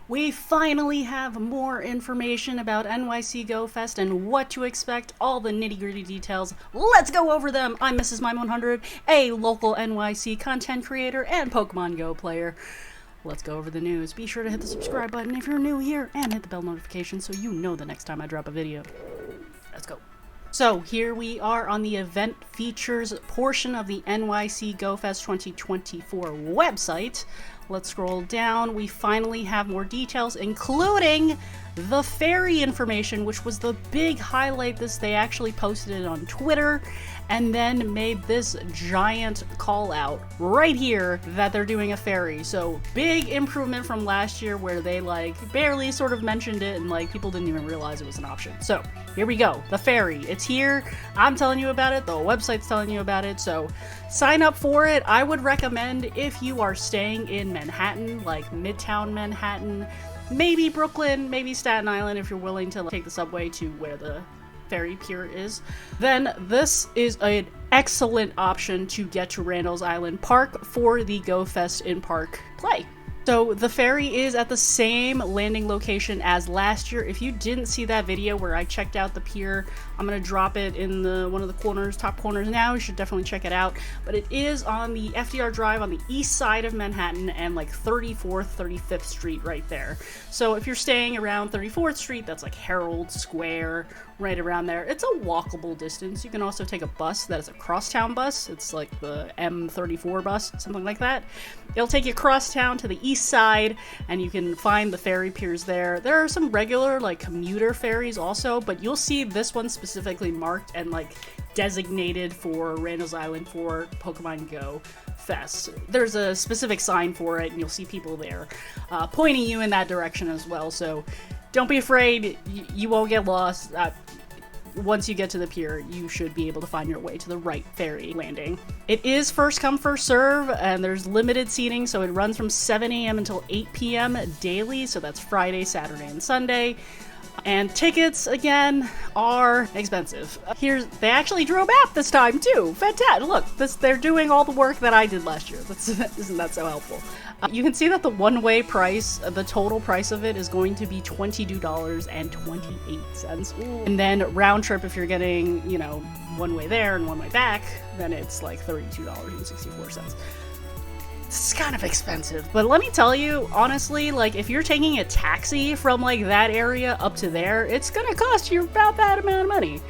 We finally have more information about NYC Go Fest and what to expect, all the nitty-gritty details. Let's go over them! I'm Mrs. Mime 100, a local NYC content creator and Pokemon Go player. Let's go over the news. Be sure to hit the subscribe button if you're new here and hit the bell notification so you know the next time I drop a video. Let's go. So here we are on the event features portion of the NYC Go Fest 2024 website. Let's scroll down. We finally have more details, including the Ferry information, which was the big highlight. They actually posted it on Twitter and then made this giant call out right here that they're doing a ferry. So big improvement from last year where they barely sort of mentioned it and people didn't even realize it was an option. So here we go, the ferry. It's here. I'm telling you about it. The website's telling you about it. So sign up for it. I would recommend if you are staying in Manhattan, like Midtown Manhattan, maybe Brooklyn, maybe Staten Island if you're willing to take the subway to where the ferry pier is, then this is an excellent option to get to Randall's Island Park for the Go Fest in Park play. So the ferry is at the same landing location as last year. If you didn't see that video where I checked out the pier, I'm going to drop it in one of the top corners now. You should definitely check it out. But it is on the FDR Drive on the east side of Manhattan and 34th, 35th Street right there. So if you're staying around 34th Street, that's Herald Square, right around there. It's a walkable distance. You can also take a bus that is a crosstown bus. It's like the M34 bus, something like that. It'll take you crosstown to the east side, and you can find the ferry piers there. There are some regular commuter ferries also, but you'll see this one specifically marked and designated for Randall's Island for Pokemon Go Fest. There's a specific sign for it, and you'll see people there pointing you in that direction as well. So don't be afraid. You won't get lost. Once you get to the pier, you should be able to find your way to the right ferry landing. It is first come, first serve, and there's limited seating, so it runs from 7 a.m. until 8 p.m. daily, so that's Friday, Saturday, and Sunday. And tickets, again, are expensive. They actually drove out this time, too. Fantastic. Look, they're doing all the work that I did last year. Isn't that so helpful? You can see that the one-way price, the total price of it is going to be $22.28. And then round trip, if you're getting, one way there and one way back, then it's $32.64. It's kind of expensive, but let me tell you, honestly, if you're taking a taxi from that area up to there, it's gonna cost you about that amount of money.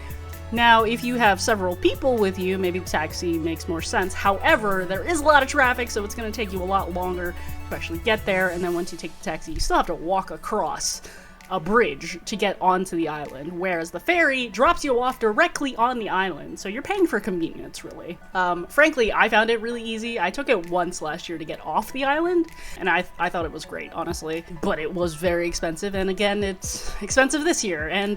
Now, if you have several people with you, maybe taxi makes more sense. However, there is a lot of traffic, so it's gonna take you a lot longer to actually get there, and then once you take the taxi, you still have to walk across a bridge to get onto the island, whereas the ferry drops you off directly on the island, so you're paying for convenience, really. Frankly, I found it really easy. I took it once last year to get off the island, and I thought it was great, honestly, but it was very expensive, and again, it's expensive this year, and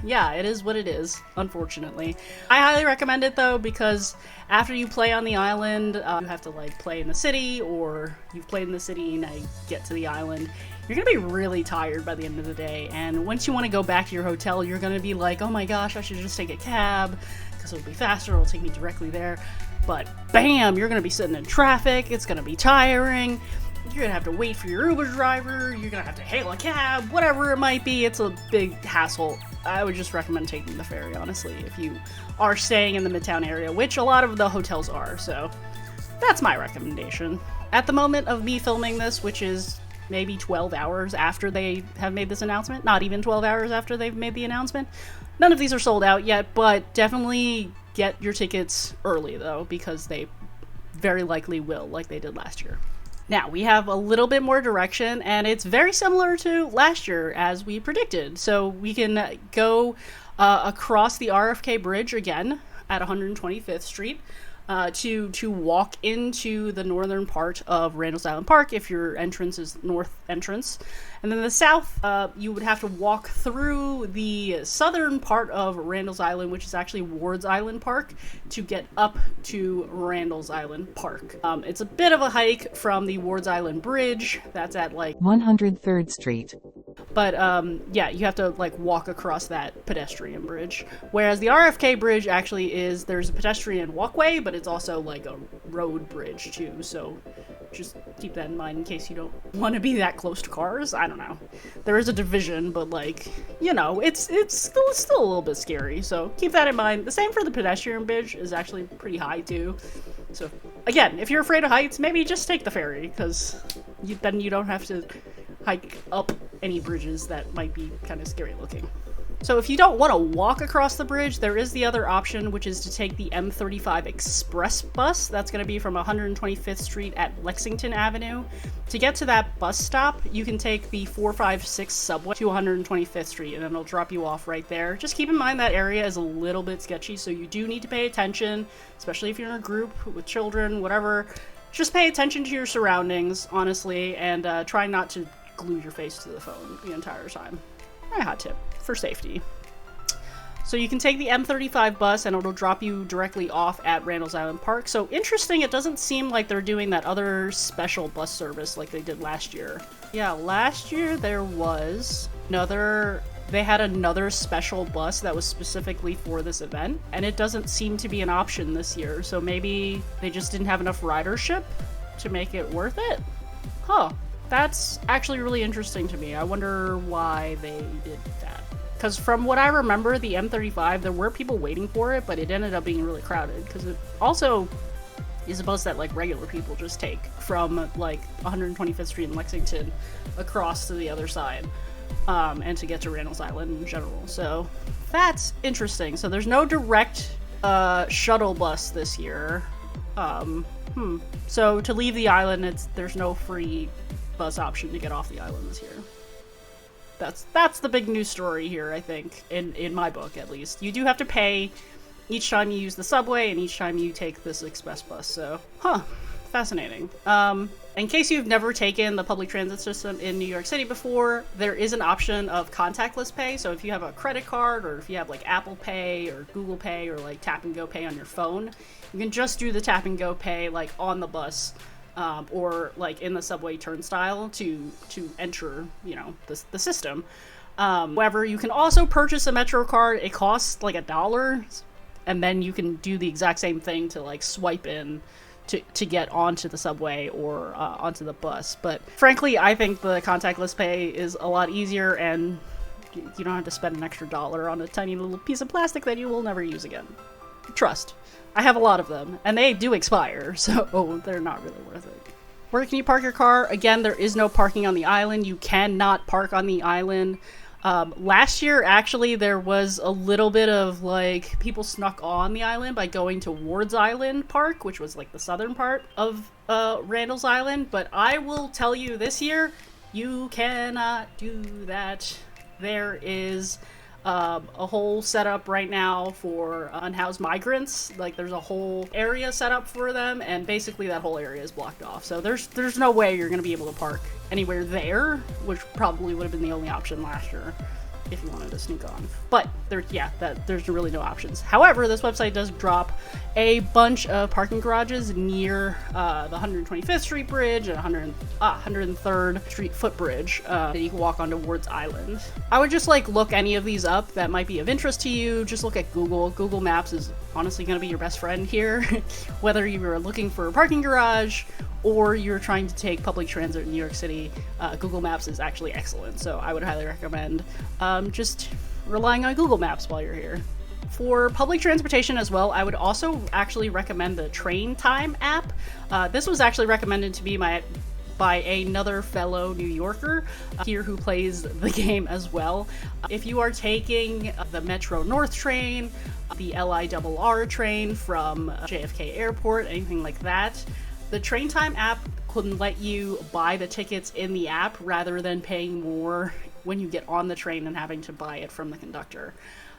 yeah, it is what it is, unfortunately. I highly recommend it, though, because after you play on the island, you have to play in the city, or you've played in the city and I get to the island, you're gonna be really tired by the end of the day, and once you want to go back to your hotel, you're gonna be like, oh my gosh, I should just take a cab, because it'll be faster, it'll take me directly there, but bam, you're gonna be sitting in traffic, it's gonna be tiring, you're gonna have to wait for your Uber driver, you're gonna have to hail a cab, whatever it might be, it's a big hassle. I would just recommend taking the ferry, honestly, if you are staying in the Midtown area, which a lot of the hotels are, so that's my recommendation. At the moment of me filming this, which is maybe 12 hours after they have made this announcement, not even 12 hours after they've made the announcement. None of these are sold out yet, but definitely get your tickets early, though, because they very likely will, like they did last year. Now, we have a little bit more direction, and it's very similar to last year, as we predicted. So we can go across the RFK Bridge again at 125th Street. To walk into the northern part of Randall's Island Park if your entrance is north entrance. And then the south, you would have to walk through the southern part of Randall's Island, which is actually Ward's Island Park, to get up to Randall's Island Park. It's a bit of a hike from the Ward's Island Bridge. That's at 103rd Street. But yeah, you have to walk across that pedestrian bridge. Whereas the RFK Bridge actually there's a pedestrian walkway, but it's also a road bridge too. So just keep that in mind in case you don't want to be that close to cars. I don't know. There is a division, but like, you know, it's still a little bit scary. So keep that in mind. The same for the pedestrian bridge is actually pretty high too. So again, if you're afraid of heights, maybe just take the ferry, because then you don't have to hike up any bridges that might be kind of scary looking. So if you don't want to walk across the bridge, there is the other option, which is to take the M35 Express bus. That's going to be from 125th Street at Lexington Avenue. To get to that bus stop, you can take the 456 subway to 125th Street, and it'll drop you off right there. Just keep in mind that area is a little bit sketchy, so you do need to pay attention, especially if you're in a group with children, whatever. Just pay attention to your surroundings, honestly, and try not to glue your face to the phone the entire time. My hot tip for safety. So you can take the M35 bus and it'll drop you directly off at Randall's Island Park. So interesting, it doesn't seem like they're doing that other special bus service like they did last year. Yeah, last year there was they had another special bus that was specifically for this event, and it doesn't seem to be an option this year. So maybe they just didn't have enough ridership to make it worth it? Huh. That's actually really interesting to me. I wonder why they did that. Because from what I remember, the M35, there were people waiting for it, but it ended up being really crowded. Because it also is a bus that like regular people just take from like 125th Street in Lexington across to the other side, and to get to Randall's Island in general. So that's interesting. So there's no direct shuttle bus this year. So to leave the island, there's no free bus option to get off the island this year. That's the big news story here, I think, in my book at least. You do have to pay each time you use the subway and each time you take this express bus, so fascinating. In case you've never taken the public transit system in New York City before, there is an option of contactless pay. So if you have a credit card, or if you have like Apple Pay or Google Pay or like Tap and Go Pay on your phone, you can just do the Tap and Go Pay like on the bus, or like in the subway turnstile to enter, you know, the system. However, you can also purchase a Metro card. It costs like $1, and then you can do the exact same thing to like swipe in to get onto the subway or onto the bus. But frankly, I think the contactless pay is a lot easier, and you don't have to spend an extra $1 on a tiny little piece of plastic that you will never use again. Trust. I have a lot of them, and they do expire, so they're not really worth it. Where can you park your car? Again, there is no parking on the island. You cannot park on the island. Last year, actually, there was a little bit of, like, people snuck on the island by going to Ward's Island Park, which was, like, the southern part of Randall's Island. But I will tell you, this year, you cannot do that. There is a whole setup right now for unhoused migrants. Like, there's a whole area set up for them, and basically that whole area is blocked off. So there's no way you're going to be able to park anywhere there, which probably would have been the only option last year if you wanted to sneak on. But there's really no options. However, this website does drop a bunch of parking garages near the 125th Street Bridge and 103rd Street footbridge that you can walk onto Ward's Island. I would just like look any of these up that might be of interest to you. Just look at Google. Google Maps is honestly going to be your best friend here. Whether you're looking for a parking garage or you're trying to take public transit in New York City, Google Maps is actually excellent. So I would highly recommend just relying on Google Maps while you're here. For public transportation as well, I would also actually recommend the Train Time app. This was actually recommended to me by another fellow New Yorker here who plays the game as well. If you are taking the Metro North train, the LIRR train from JFK Airport, anything like that, the Train Time app can let you buy the tickets in the app rather than paying more when you get on the train and having to buy it from the conductor.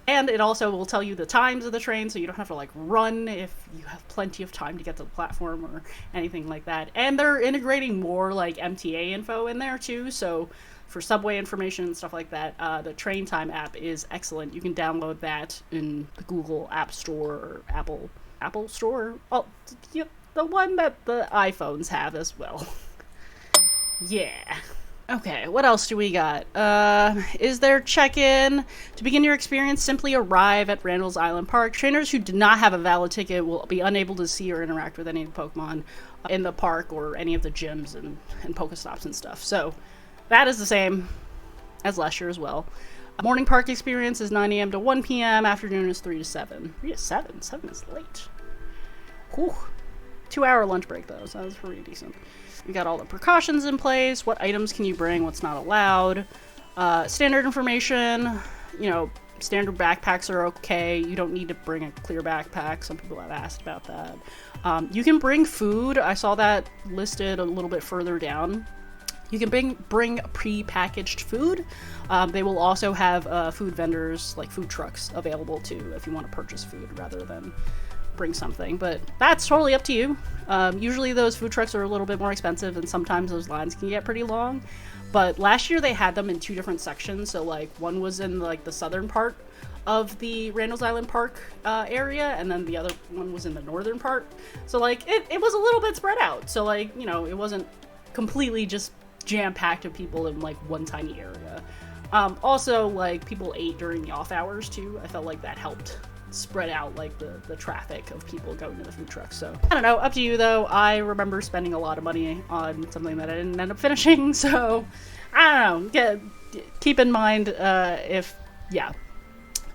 And it also will tell you the times of the train, so you don't have to like run if you have plenty of time to get to the platform or anything like that. And they're integrating more like MTA info in there too, so for subway information and stuff like that, the Train Time app is excellent. You can download that in the Google App Store or Apple Store. Oh, yep, the one that the iPhones have as well. Yeah. Okay, what else do we got? Is there check-in? To begin your experience, simply arrive at Randall's Island Park. Trainers who do not have a valid ticket will be unable to see or interact with any of the Pokemon in the park or any of the gyms and Pokestops and stuff. So that is the same as last year as well. Morning park experience is 9 a.m. to 1 p.m. Afternoon is 3 to 7. 3 to 7? 7 is late. Whew. 2-hour lunch break though, so that was pretty decent. We got all the precautions in place. What items can you bring? What's not allowed? Standard information. You know, standard backpacks are okay. You don't need to bring a clear backpack. Some people have asked about that. You can bring food. I saw that listed a little bit further down. You can bring pre-packaged food. They will also have food vendors, like food trucks, available too if you want to purchase food rather than bring something, but that's totally up to you. Usually those food trucks are a little bit more expensive and sometimes those lines can get pretty long, but last year they had them in 2 different sections. So like one was in like the southern part of the Randall's Island Park area, and then the other one was in the northern part. So like it was a little bit spread out, so like, you know, it wasn't completely just jam-packed of people in like one tiny area. Also, like, people ate during the off hours too. I felt like that helped spread out like the traffic of people going to the food trucks. So I don't know, up to you though. I remember spending a lot of money on something that I didn't end up finishing, so I don't know. Keep in mind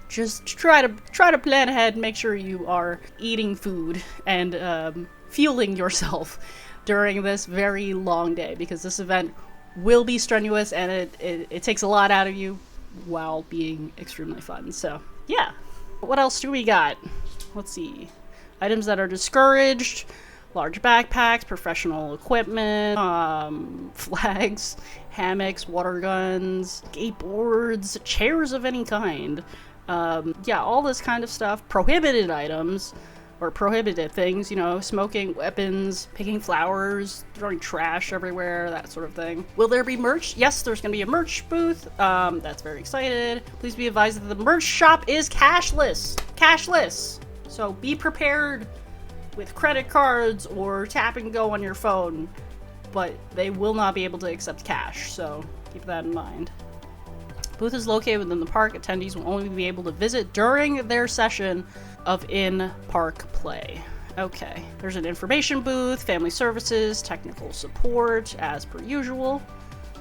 just try to plan ahead, make sure you are eating food and fueling yourself during this very long day, because this event will be strenuous and it takes a lot out of you while being extremely fun. So yeah. What else do we got? Let's see. Items that are discouraged. Large backpacks, professional equipment, flags, hammocks, water guns, skateboards, chairs of any kind. Yeah, all this kind of stuff. Prohibited items, or prohibited things, you know, smoking, weapons, picking flowers, throwing trash everywhere, that sort of thing. Will there be merch? Yes, there's gonna be a merch booth. That's very excited. Please be advised that the merch shop is cashless. Cashless. So be prepared with credit cards or tap and go on your phone, but they will not be able to accept cash, so keep that in mind. Booth is located within the park. Attendees will only be able to visit during their session of in-park play. Okay, there's an information booth, family services, technical support, as per usual.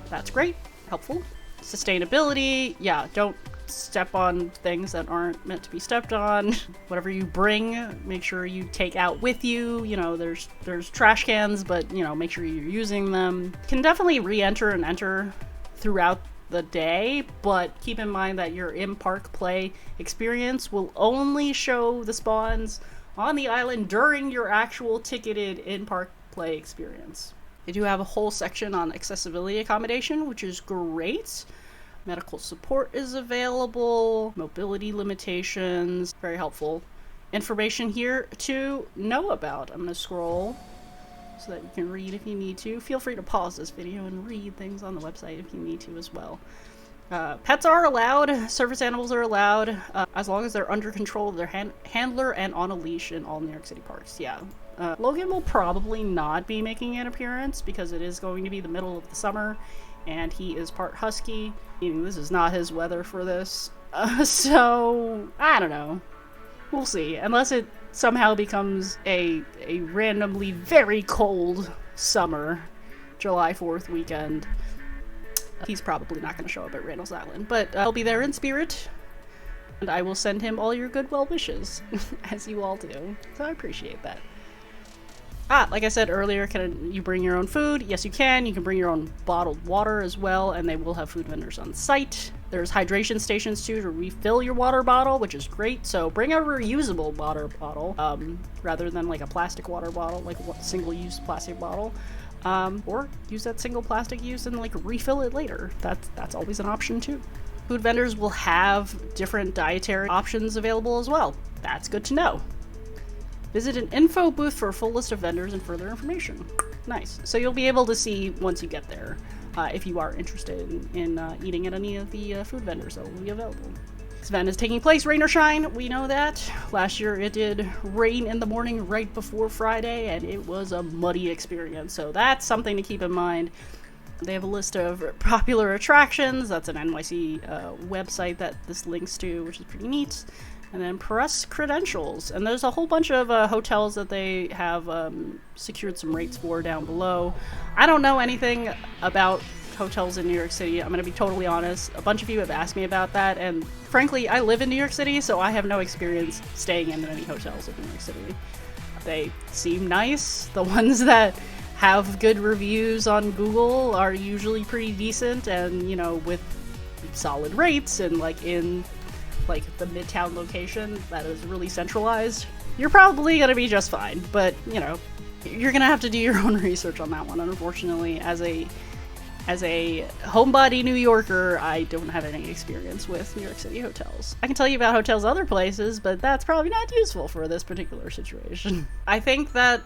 That's great, helpful. Sustainability, yeah, don't step on things that aren't meant to be stepped on. Whatever you bring, make sure you take out with you. You know, there's trash cans, but, you know, make sure you're using them. Can definitely re-enter and enter throughout the day, but keep in mind that your in-park play experience will only show the spawns on the island during your actual ticketed in-park play experience. They do have a whole section on accessibility accommodation, which is great. Medical support is available, mobility limitations, very helpful. Information here to know about. I'm going to scroll so that you can read if you need to. Feel free to pause this video and read things on the website if you need to as well. Pets are allowed, service animals are allowed, as long as they're under control of their handler and on a leash in all New York City parks. Yeah. Logan will probably not be making an appearance because it is going to be the middle of the summer and he is part husky, meaning this is not his weather for this. So, I don't know. We'll see. Unless it somehow becomes a randomly very cold summer, July 4th weekend, he's probably not going to show up at Randall's Island. But I'll be there in spirit, and I will send him all your good well wishes, as you all do. So I appreciate that. Like I said earlier, can you bring your own food? Yes, you can. You can bring your own bottled water as well, and they will have food vendors on site. There's hydration stations too to refill your water bottle, which is great. So bring a reusable water bottle, rather than like a plastic water bottle, like a single-use plastic bottle. Or use that single plastic use and like refill it later. That's always an option too. Food vendors will have different dietary options available as well. That's good to know. Visit an info booth for a full list of vendors and further information. Nice. So you'll be able to see once you get there, if you are interested in eating at any of the food vendors that will be available. This event is taking place, rain or shine, we know that. Last year it did rain in the morning right before Friday, and it was a muddy experience, so that's something to keep in mind. They have a list of popular attractions. That's an NYC website that this links to, which is pretty neat. And then press credentials. And there's a whole bunch of hotels that they have secured some rates for down below. I don't know anything about hotels in New York City. I'm going to be totally honest. A bunch of you have asked me about that. And frankly, I live in New York City, so I have no experience staying in any hotels in New York City. They seem nice. The ones that have good reviews on Google are usually pretty decent and, you know, with solid rates and like in like the Midtown location that is really centralized, you're probably gonna be just fine. But, you know, you're gonna have to do your own research on that one. Unfortunately, as a homebody New Yorker, I don't have any experience with New York City hotels. I can tell you about hotels other places, but that's probably not useful for this particular situation. I think that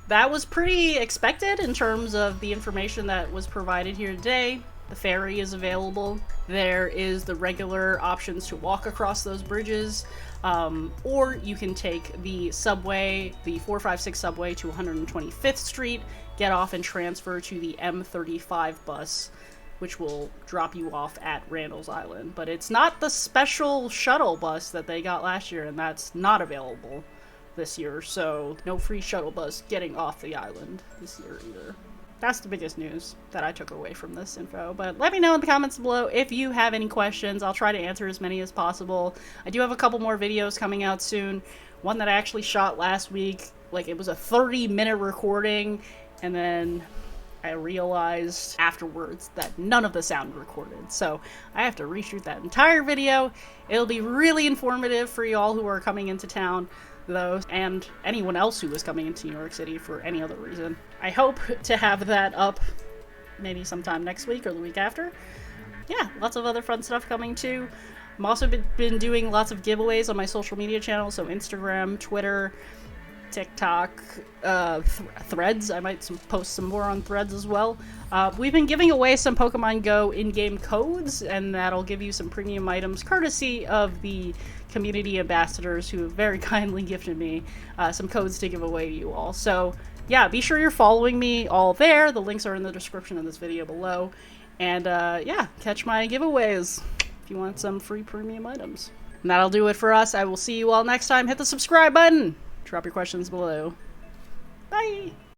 was pretty expected in terms of the information that was provided here today. The ferry is available. There is the regular options to walk across those bridges, or you can take the subway, the 456 subway to 125th Street, get off and transfer to the M35 bus, which will drop you off at Randall's Island. But it's not the special shuttle bus that they got last year, and that's not available this year, so no free shuttle bus getting off the island this year either. That's the biggest news that I took away from this info. But let me know in the comments below if you have any questions. I'll try to answer as many as possible. I do have a couple more videos coming out soon. One that I actually shot last week, like it was a 30-minute recording, and then I realized afterwards that none of the sound recorded. So I have to reshoot that entire video. It'll be really informative for y'all who are coming into town, though, and anyone else who was coming into New York City for any other reason. I hope to have that up maybe sometime next week or the week after. Yeah, lots of other fun stuff coming too. I'm also been doing lots of giveaways on my social media channels, so Instagram, Twitter, TikTok, Threads. I might post some more on Threads as well. We've been giving away some Pokemon Go in-game codes, and that'll give you some premium items courtesy of the community ambassadors who have very kindly gifted me some codes to give away to you all. So yeah, be sure you're following me all there. The links are in the description of this video below. And yeah, catch my giveaways if you want some free premium items. And that'll do it for us. I will see you all next time. Hit the subscribe button. Drop your questions below. Bye!